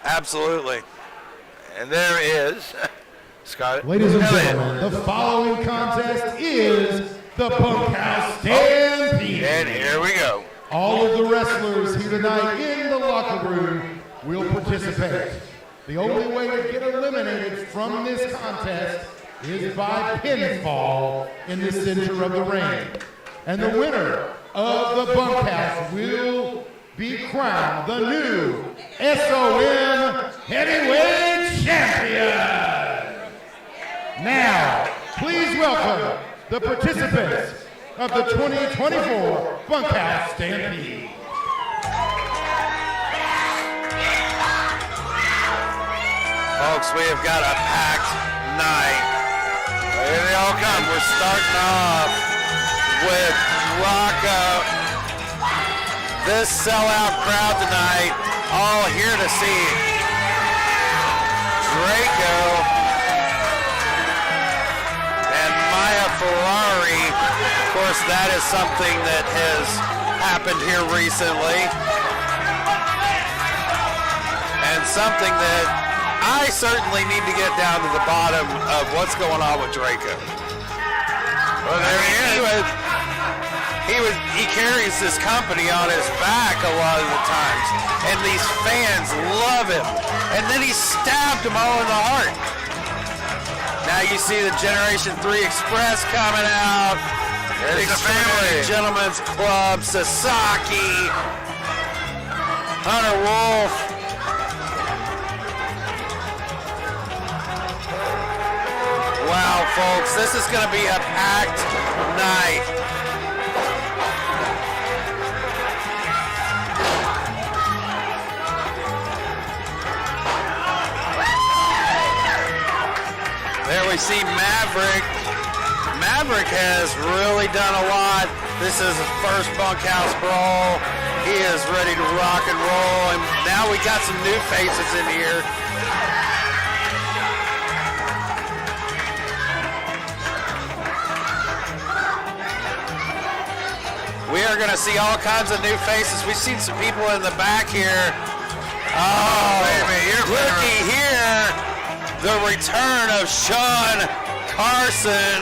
Absolutely. And there is Scott. Ladies and gentlemen, the following contest is the Bunkhouse Stampede. And here we go. All of the wrestlers here tonight in the locker room will participate. The only way to get eliminated from this contest is by pinfall in the center of the ring. And the winner of the Bunkhouse will be crowned the new SOM Heavyweight Champion. Now, please welcome the participants of the 2024 Bunkhouse Stampede. Folks, we have got a packed night. Here they all come. We're starting off with Rocco. This sellout crowd tonight, all here to see Draco and Maya Ferrari. Of course, that is something that has happened here recently, and something that I certainly need to get down to the bottom of what's going on with Draco. Well, there he is. He carries this company on his back a lot of the times, and these fans love him. And then he stabbed them all in the heart. Now you see the Generation 3 Express coming out. There's the family. Gentlemen's Club, Sasaki, Hunter Wolf. Wow, folks, this is going to be a packed night. There we see Maverick. Maverick has really done a lot. This is his first Bunkhouse Brawl. He is ready to rock and roll, and now we got some new faces in here. We are going to see all kinds of new faces. We've seen some people in the back here. Oh, baby, looky here. The return of Sean Carson.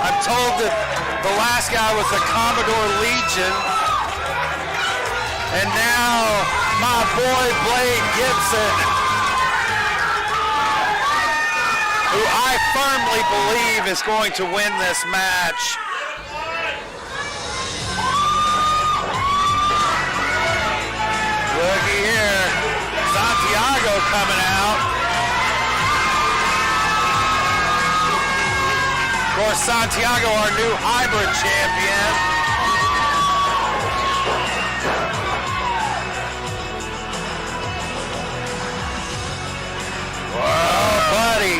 I'm told that the last guy was the Commodore Legion. And now my boy Blade Gibson, who I firmly believe is going to win this match. Looky here. Santiago coming out. Of course, Santiago, our new hybrid champion. Whoa, buddy.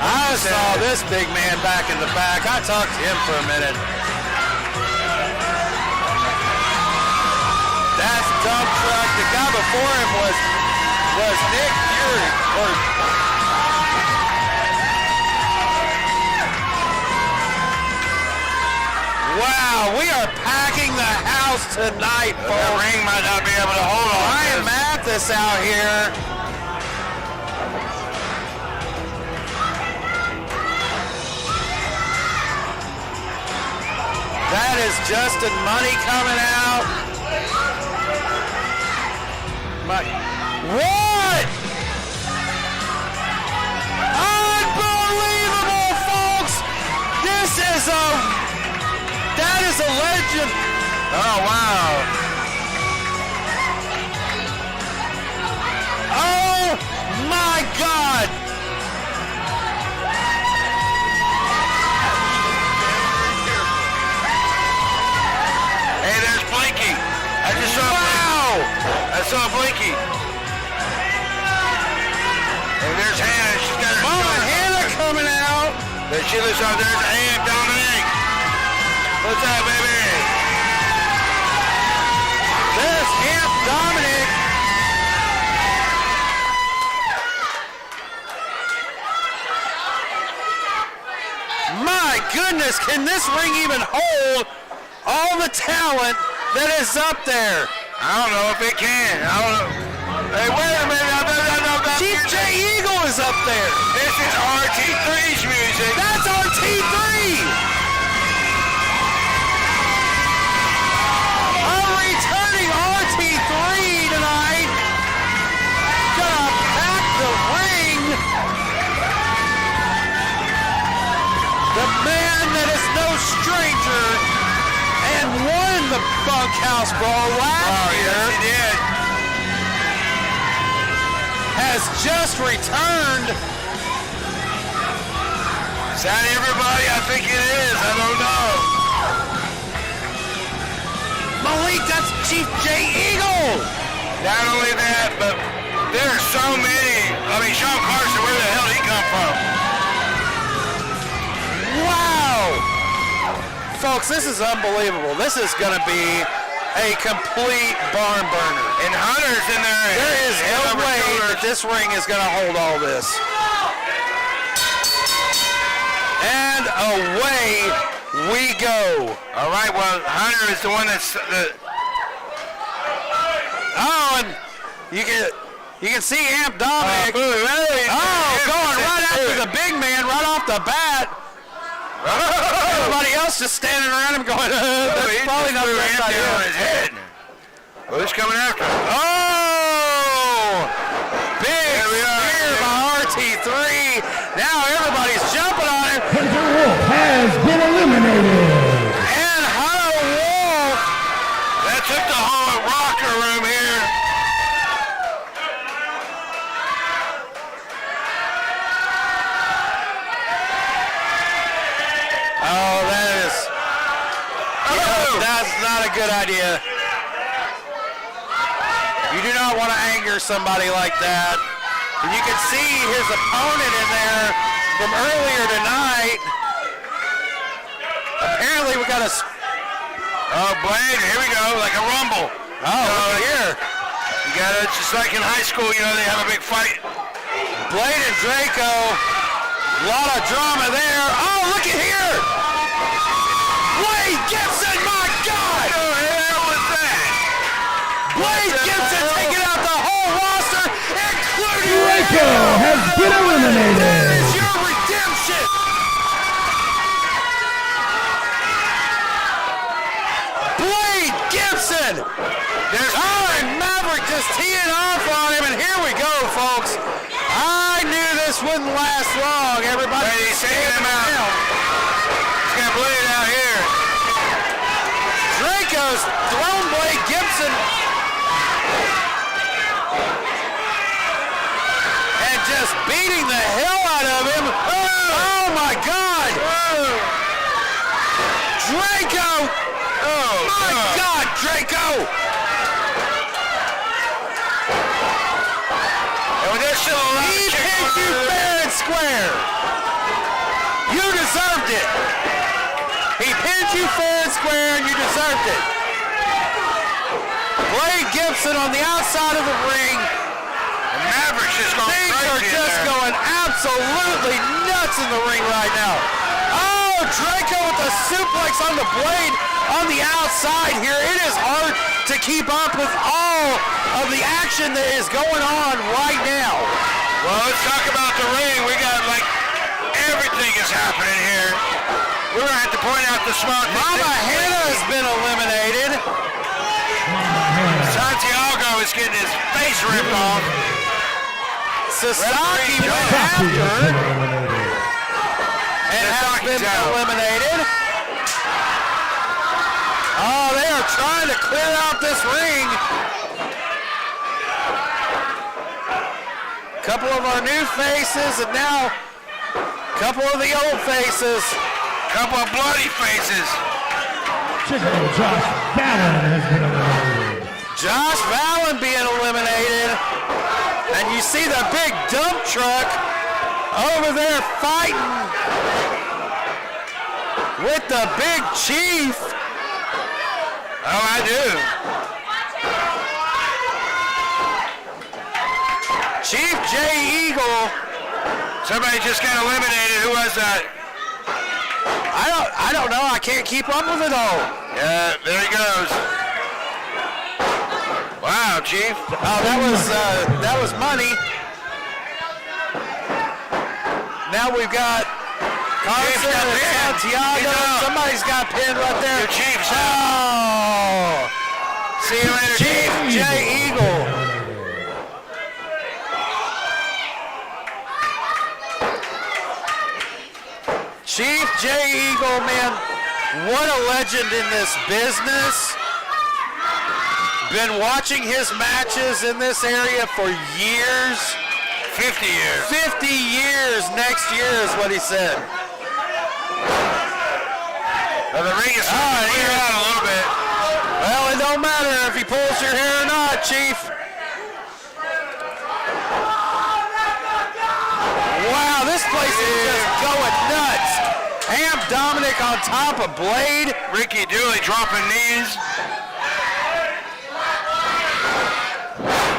I saw this big man back in the back. I talked to him for a minute. That's Dump Truck. The guy before him was Nick Fury. Wow, we are packing the house tonight, folks. The ring might not be able to hold on. Ryan Mathis out here. That is Justin Money coming out. What? Unbelievable, folks! That is a legend. Oh, wow. Oh, my God. Hey, there's Blinky. I just saw I saw Blinky. And there's Hannah. She's got her Mama Hannah coming out. There she looks out. There's Aunt Dominic. What's up, baby? There's Aunt Dominic. My goodness, can this ring even hold all the talent that is up there? I don't know if it can. I don't know. Hey, wait a minute. No. Chief J Eagle is up there. This is RT3's music. That's RT3. A returning RT3 tonight. Gonna pack the ring. The man that is no stranger and won the Bunkhouse Brawl last year. Yes, he did. Has just returned. Is that everybody? I think it is. I don't know. Malik, that's Chief J Eagle. Not only that, but there are so many. I mean, Sean Carson, where the hell did he come from? Wow. Folks, this is unbelievable. This is going to be a complete barn burner. And Hunter's in there. There is no way that this ring is going to hold all this. And away we go. All right, well, Hunter is the one that's Oh, and you can see Amp Dominic. Going right after the big man right off the bat. Everybody else just standing around him going, that's probably not the best idea. On his head. Well, who's coming after him? Oh! Big spear by RT3. Now everybody's jumping on him. Hunter Wolf has been eliminated. And Hunter Wolf. That took the whole rocker room here. Oh, that's not a good idea. You do not want to anger somebody like that. And you can see his opponent in there from earlier tonight. Apparently we got a... Oh, Blade, here we go, like a rumble. Oh, look at here. You got it, just like in high school, you know, they have a big fight. Blade and Draco. A lot of drama there. Oh, look at here. Blade Gibson, my God. What the hell was that? Blade Gibson taking out the whole roster, including Draco has been That eliminated. is your redemption. Blade Gibson. And Maverick just teeing off on him, and here we go, folks. I knew this wouldn't last long. Everybody, He's taking him out. He's got Blade out here. Draco's thrown Blade Gibson. And just beating the hell out of him. Oh my God. Draco. Oh, My God, Draco. And there's still a lot He of picked you fair and square. You deserved it. He pinned you fair and square, and you deserved it. Blade Gibson on the outside of the ring. And Maverick's just going Things crazy are in just there. going absolutely nuts in the ring right now. Oh, Draco with the suplex on the Blade on the outside here. It is hard to keep up with all of the action that is going on right now. Well, let's talk about the ring. We got, like, everything is happening here. We're going to have to point out the smart things. Mama Henna has been eliminated. Santiago is getting his face ripped off. Sasaki went Saki after has her been eliminated. and has Sasaki's been out. eliminated. Oh, they are trying to clear out this ring. Couple of our new faces and now a couple of the old faces. Couple of bloody faces. Chicken Josh Fallon has been eliminated. Josh Fallon being eliminated. And you see the big dump truck over there fighting with the big chief. Oh, I do. Chief J Eagle. Somebody just got eliminated. Who was that? I don't know. I can't keep up with it all. Yeah, there he goes. Chief. Oh, that was money. Now we've got Carson and Santiago. Somebody's got pinned right there. Your Chief's out. See you later, Chief J. Eagle. Chief J. Eagle, man, what a legend in this business. Been watching his matches in this area for years. 50 years. 50 years next year is what he said. Well, the ring is starting to clear out a little bit. Well, it don't matter if he pulls your hair or not, Chief. Wow, this place is just going nuts. Ham Dominic on top of Blade. Ricky Dooley dropping knees.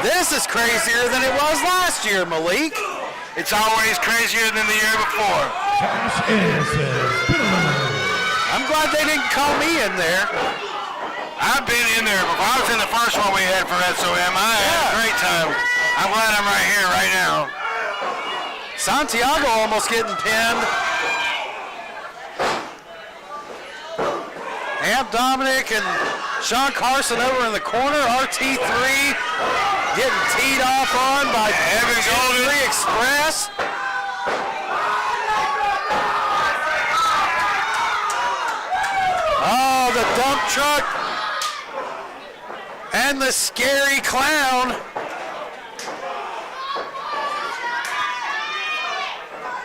This is crazier than it was last year, Malik. It's always crazier than the year before. Josh Anderson. I'm glad they didn't call me in there. I've been in there before. I was in the first one we had for SOM. I had a great time. I'm glad I'm right here, right now. Santiago almost getting pinned. Ham Dominic and Sean Carson over in the corner. RT3 getting teed off on by Evan Golden. 3 Express. Oh, the dump truck and the scary clown.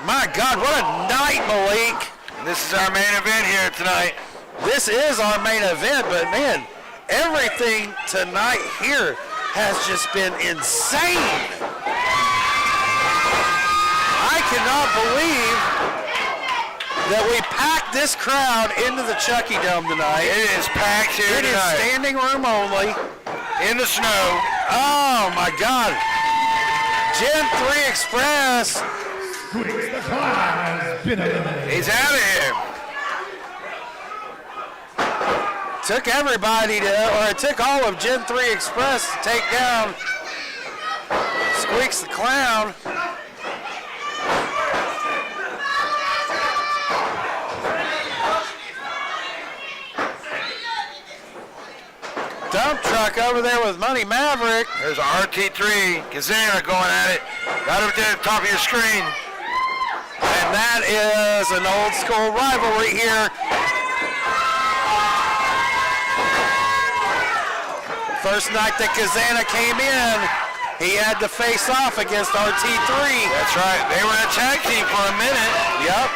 My God, what a night, Malik. This is our main event here tonight. This is our main event, but man, everything tonight here has just been insane. I cannot believe that we packed this crowd into the Chucky Dome tonight. It is packed here It is tonight. standing room only. In the snow. Oh my God. Gen 3 Express. Squeaks the Clown has been eliminated. He's out of here. Took everybody it took all of Gen 3 Express to take down Squeaks the Clown. Dump truck over there with Money Maverick. There's a RT3. Kazana going at it. Right up there at the top of your screen. And that is an old school rivalry here. First night that Kazana came in, he had to face off against RT3. That's right. They were a tag team for a minute. Yep.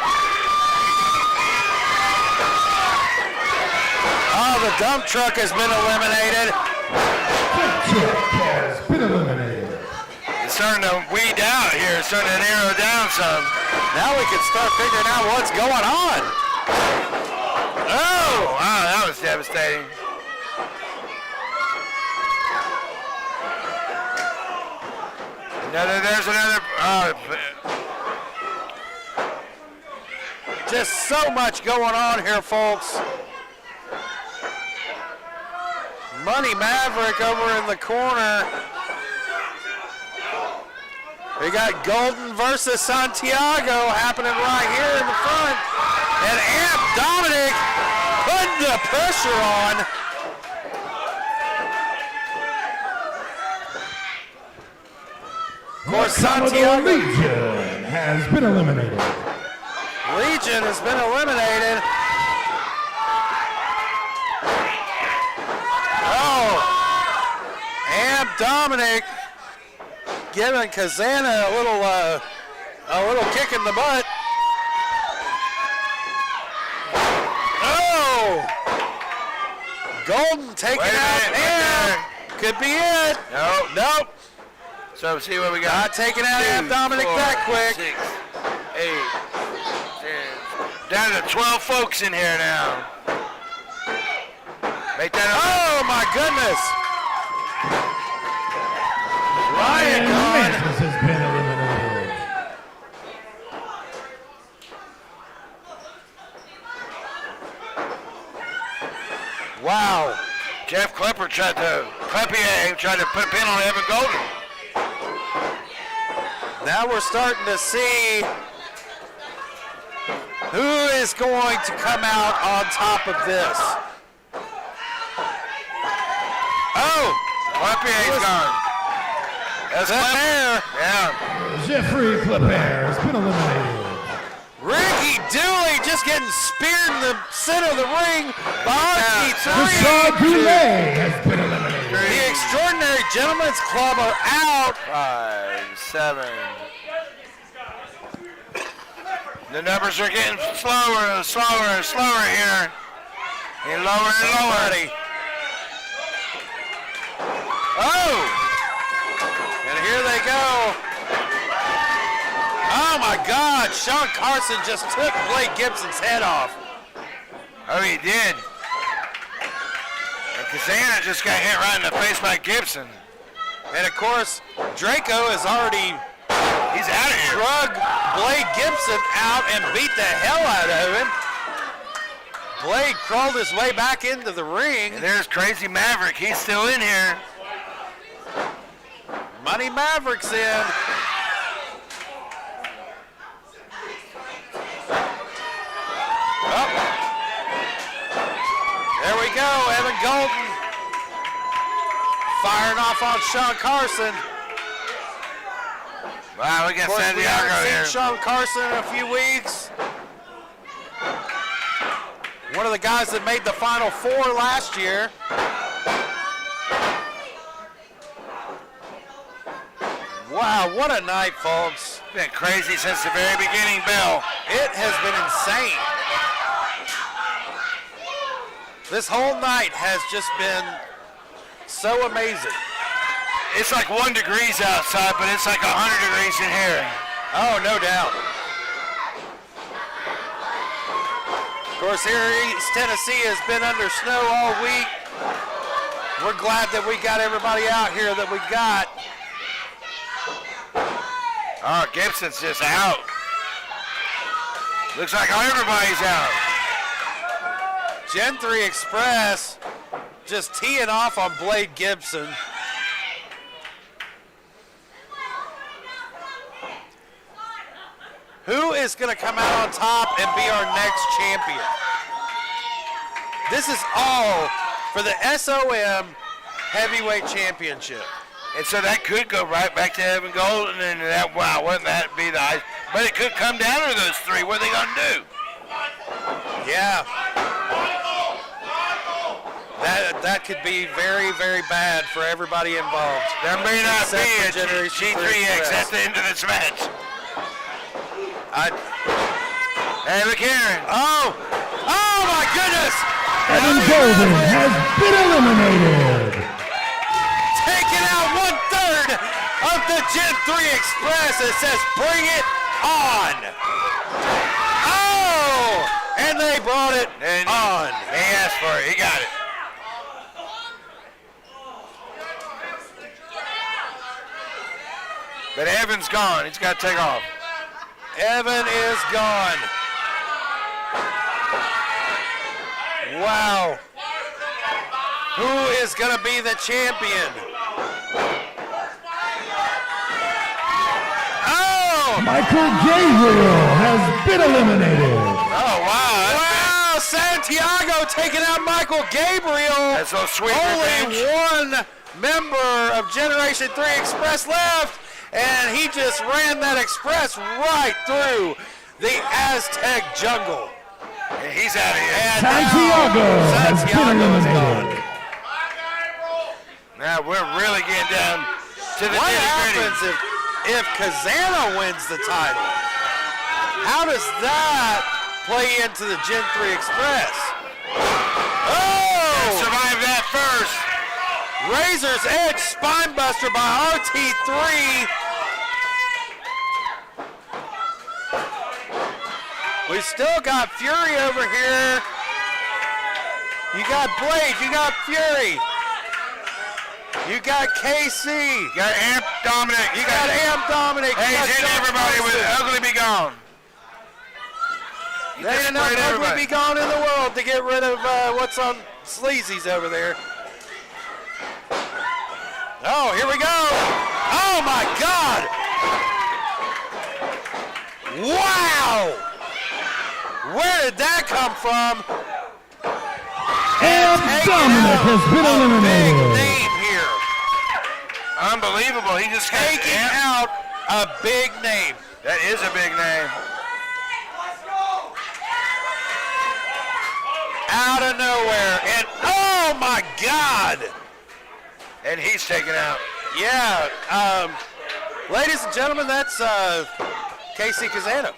Oh, the dump truck has been eliminated. Dump truck has been eliminated. It's starting to weed out here. It's starting to narrow down some. Now we can start figuring out what's going on. Oh, wow, that was devastating. There's another. Just so much going on here, folks. Money Maverick over in the corner. We got Golden versus Santiago happening right here in the front. And Amp Dominic putting the pressure on. Of course, Santiago. Legion has been eliminated. Legion has been eliminated. Oh, Amp Dominic giving Kazana a little kick in the butt. Oh, Golden taking out Amp. Could be it. Nope. So see what we got. Not taking out Amp Dominic that quick. 6, 8, 10. Down to 12 folks in here now. Make that up. Oh my goodness. Ryan Mantis has been eliminated. Wow. Jeff Klepper tried to Clepier tried to put a pin on Evan Golden. Now we're starting to see who is going to come out on top of this. Oh, Clepier's gone. That's Clepier. Yeah. Jeffrey Clepier has been eliminated. Ricky Dooley just getting speared in the center of the ring by Rashad RT3. Goulet has been eliminated. The Extraordinary Gentlemen's Club are out. 5, 7. The numbers are getting slower and slower and slower here. And lower and lower. Oh! And here they go. Oh my God, Sean Carson just took Blake Gibson's head off. Oh, he did. And Kazana just got hit right in the face by Gibson. And of course, Draco has already He's out of here. drug Blake Gibson out and beat the hell out of him. Blade crawled his way back into the ring. And there's Crazy Maverick. He's still in here. Money Maverick's in. Oh. There we go, Evan Golden firing off on Sean Carson. Wow, we got Of course, we haven't Santiago seen here. Sean Carson in a few weeks. One of the guys that made the Final Four last year. Wow, what a night, folks. It's been crazy since the very beginning, Bill. It has been insane. This whole night has just been so amazing. It's like 1 degree outside, but it's like 100 degrees in here. Oh, no doubt. Of course, here East Tennessee has been under snow all week. We're glad that we got everybody out here that we got. Oh, Gibson's just out. Looks like everybody's out. Gen 3 Express just teeing off on Blade Gibson. Who is going to come out on top and be our next champion? This is all for the SOM Heavyweight Championship. And so that could go right back to Evan Golden, and that, wow, wouldn't that be the ice? But it could come down to those three. What are they going to do? Yeah. That could be very, very bad for everybody involved. There may not be a Generation G3X at the end of this match. Hey, look here. Oh my goodness! Evan Golden has been eliminated. Taking out 1/3 of the Gen 3 Express. It says, bring it on. Oh! And they brought it And on. He asked for it. He got it. But Evan's gone. He's got to take off. Evan is gone. Wow. Who is going to be the champion? Oh! Michael Gabriel has been eliminated. Oh, wow. Wow, Santiago taking out Michael Gabriel. That's so sweet. Only one member of Generation 3 Express left, and he just ran that Express right through the Aztec jungle. And he's out of here. And Santiago has been Santiago is eliminated. gone. Now we're really getting down to the What nitty-gritty. happens if Kazana wins the title? How does that play into the Gen 3 Express? Oh! Survive that first. Razor's Edge Spinebuster by RT3. We still got Fury over here. You got Blade, you got Fury. You got KC. You got Amp Dominic. You got Amp Dominic. Hey, You got he's hitting Sean everybody with Carson. Ugly Be Gone. He There just ain't enough sprayed ugly everybody. be gone in the world to get rid of what's on Sleazy's over there. Oh, here we go. Oh, my God. Wow. Where did that come from? And Dominic has been eliminated. Big name here. Unbelievable. He just Taking out a big name. That is a big name. Out of nowhere. And oh my God. And he's taken out. Yeah. Ladies and gentlemen, that's Casey Kazana.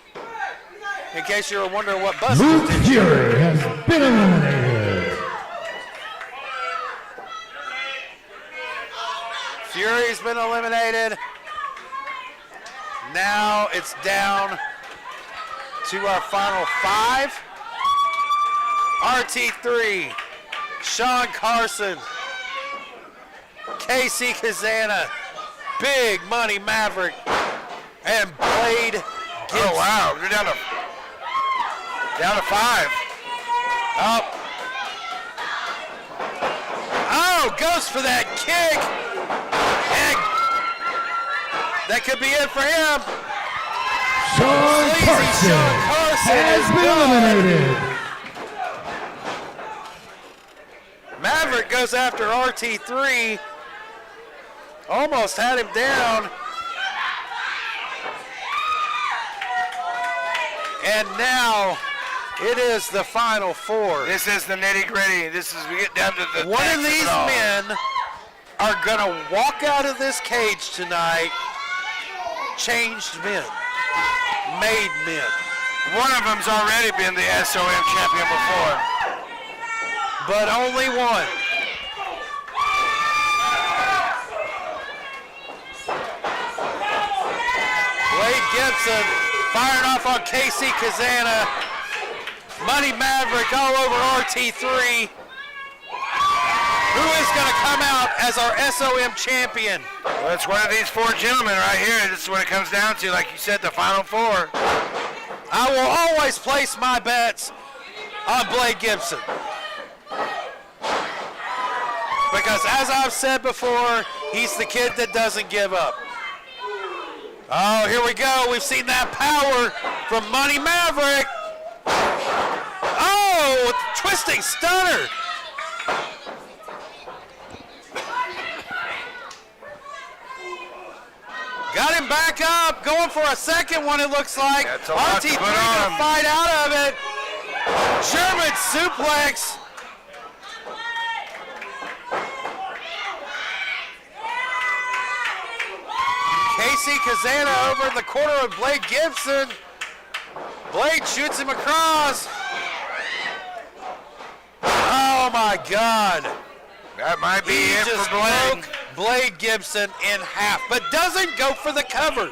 In case you were wondering what bus Luke did. Fury has been eliminated. Fury's been eliminated. Now it's down to our final 5. RT3, Sean Carson, Casey Kazana, Big Money Maverick, and Blade Gibson. Oh wow, they're down to 5. Up. Oh, goes for that kick. And that could be it for him. Sean Sleazy Sean Carson has is been done. eliminated. Maverick goes after RT3. Almost had him down. And now it is the final 4. This is the nitty gritty. We get down to the One of these men are going to walk out of this cage tonight changed men, made men. One of them's already been the SOM champion before. But only one. Blade Gibson firing off on Casey Kazana. Money Maverick all over RT3. Who is going to come out as our SOM champion? Well, it's one of these 4 gentlemen right here. This is what it comes down to. Like you said, the final 4. I will always place my bets on Blade Gibson. Because as I've said before, he's the kid that doesn't give up. Oh, here we go. We've seen that power from Money Maverick. Oh, twisting stunner. Got him back up, going for a second one, it looks like. That's a lot to RT3 put gonna on. fight out of it. German suplex. Casey Kazana over in the corner of Blade Gibson. Blade shoots him across. Oh my God. That might be He it just for Blade. broke Blade Gibson in half, but doesn't go for the cover.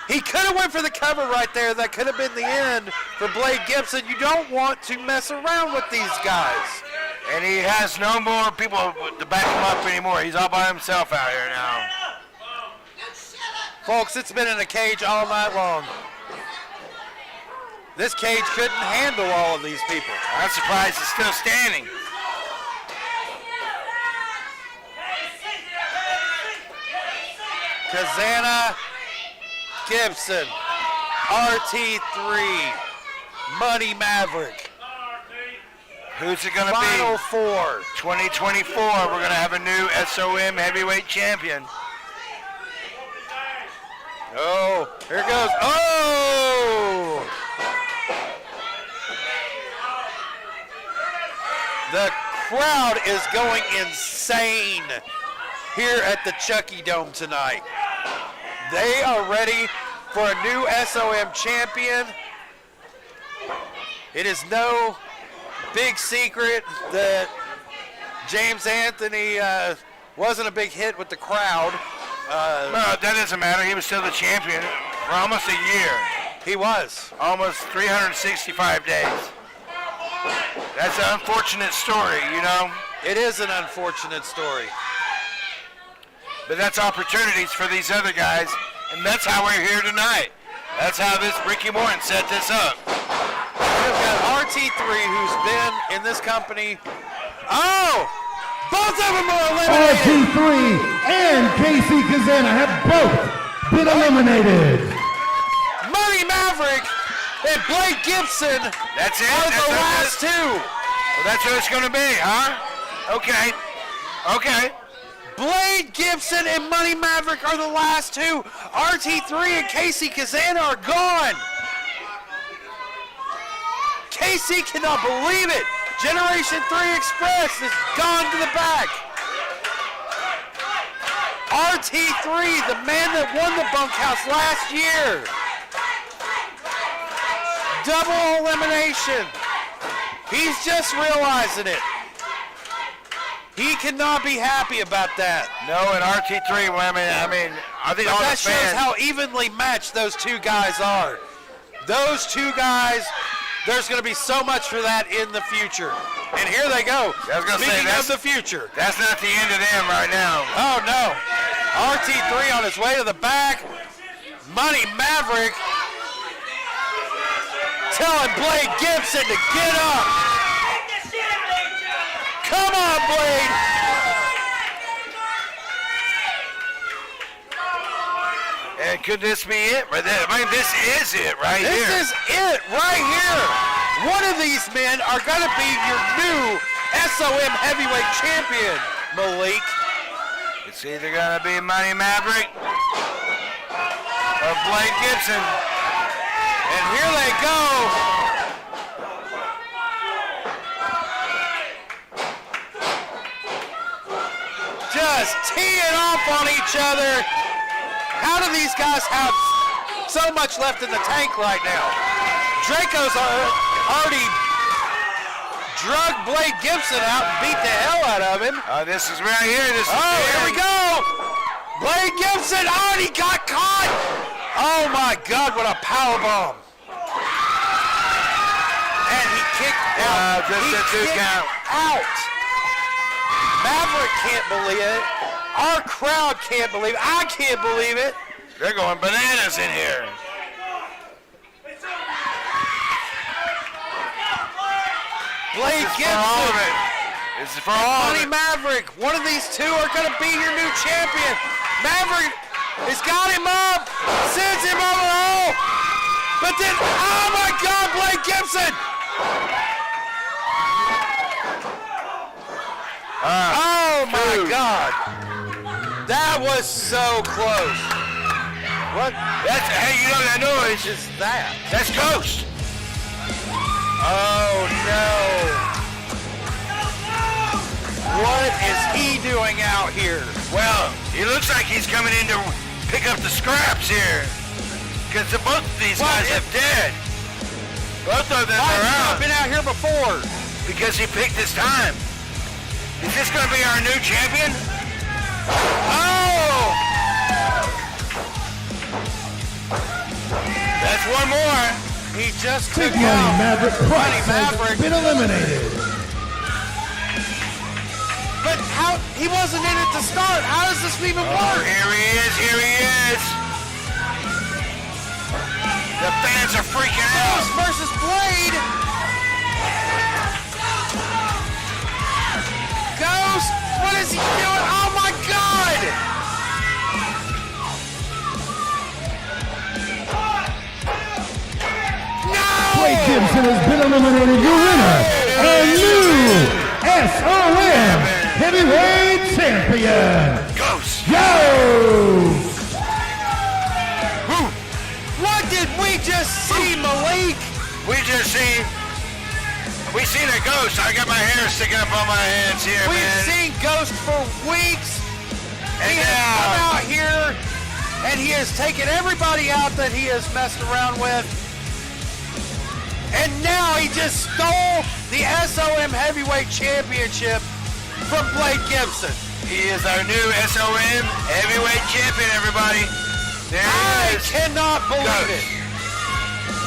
He could have went for the cover right there. That could have been the end for Blade Gibson. You don't want to mess around with these guys. And he has no more people to back him up anymore. He's all by himself out here now. Folks, it's been in a cage all night long. This cage couldn't handle all of these people. I'm surprised he's still standing. Kazana, Gibson, RT3, Money Maverick. Who's it going to Final be? 4. 2024, we're going to have a new SOM heavyweight champion. Oh, here it goes. Oh! The crowd is going insane here at the Chucky Dome tonight. They are ready for a new SOM champion. It is no big secret that James Anthony wasn't a big hit with the crowd. No, that doesn't matter. He was still the champion for almost a year. He was. Almost 365 days. That's an unfortunate story, you know. It is an unfortunate story. But that's opportunities for these other guys, and that's how we're here tonight. That's how this Ricky Morton set this up. We've got RT3, who's been in this company. Oh! Both of them are eliminated. RT3 and Casey Kazana have both been eliminated. Money Maverick and Blake Gibson That's it? are That's the what last two. Well, that's what it's going to be, huh? Okay. Okay. Blade Gibson and Money Maverick are the last two. RT3 and Casey Kazana are gone. Casey cannot believe it. Generation 3 Express is gone to the back. RT3, the man that won the bunkhouse last year. Double elimination. He's just realizing it. He cannot be happy about that. No, and RT3, well, I mean, I think But all that the shows fans. how evenly matched those two guys are. Those two guys, there's going to be so much for that in the future. And here they go. I was gonna say, Speaking that's- of the future. That's not the end of them right now. Oh, no. RT3 on his way to the back. Money Maverick telling Blade Gibson to get up. Come on, Blade. And could this be it? I mean, this is it right This here. is it right here. One of these men are going to be your new SOM heavyweight champion, Malik. It's either going to be Money Maverick or Blake Gibson. And here they go. Just teeing off on each other. How do these guys have so much left in the tank right now? Draco's already drug Blade Gibson out and beat the hell out of him. This is right here. This is Here we go. Blade Gibson, he got caught. Oh my God, what a power bomb. And he kicked out. Just He a 2 kicked count. out. Maverick can't believe it. Our crowd can't believe it. I can't believe it. They're going bananas in here. Blade This is for all of Gibson, it. This is for all of Money it. Maverick. One of these two are going to be your new champion. Maverick has got him up, sends him over the hole. But then, oh my God, Blade Gibson. Oh my God. That was so close. What Hey, you know that noise? is that? That's Ghost. Oh no. What is he doing out here? Well, he looks like he's coming in to pick up the scraps here. Because both of these Well, guys if- are dead. Both of them Why are have you out not been out here before? because he picked his time. Is this going to be our new champion? Oh! That's one more. He just took Big Money out Maverick Price Maverick. has been eliminated. But how? He wasn't in it to start. How does this even Oh, work? here he is. Here he is. The fans are freaking out. Ghost versus Blade. Ghost, what is he doing? Oh my God! No! Blake Gibson has been eliminated. Your winner, a new SOM Heavyweight Champion, Ghost. Ghost. What did we just see, Malik? We seen a ghost. I got my hair sticking up on my hands here, We've man. seen Ghost for weeks. And He has now- come out here and he has taken everybody out that he has messed around with. And now he just stole the SOM Heavyweight Championship from Blake Gibson. He is our new SOM Heavyweight Champion, everybody. There I he is. cannot believe Ghost. it.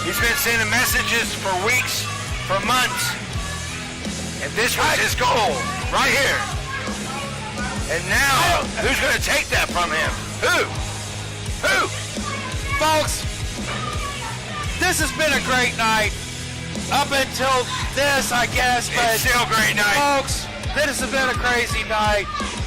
He's been sending messages for weeks, for months. And this was his goal, right here. And now, who's going to take that from him? Who? Folks, this has been a great night. Up until this, I guess, but It's still a great night. folks, This has been a crazy night.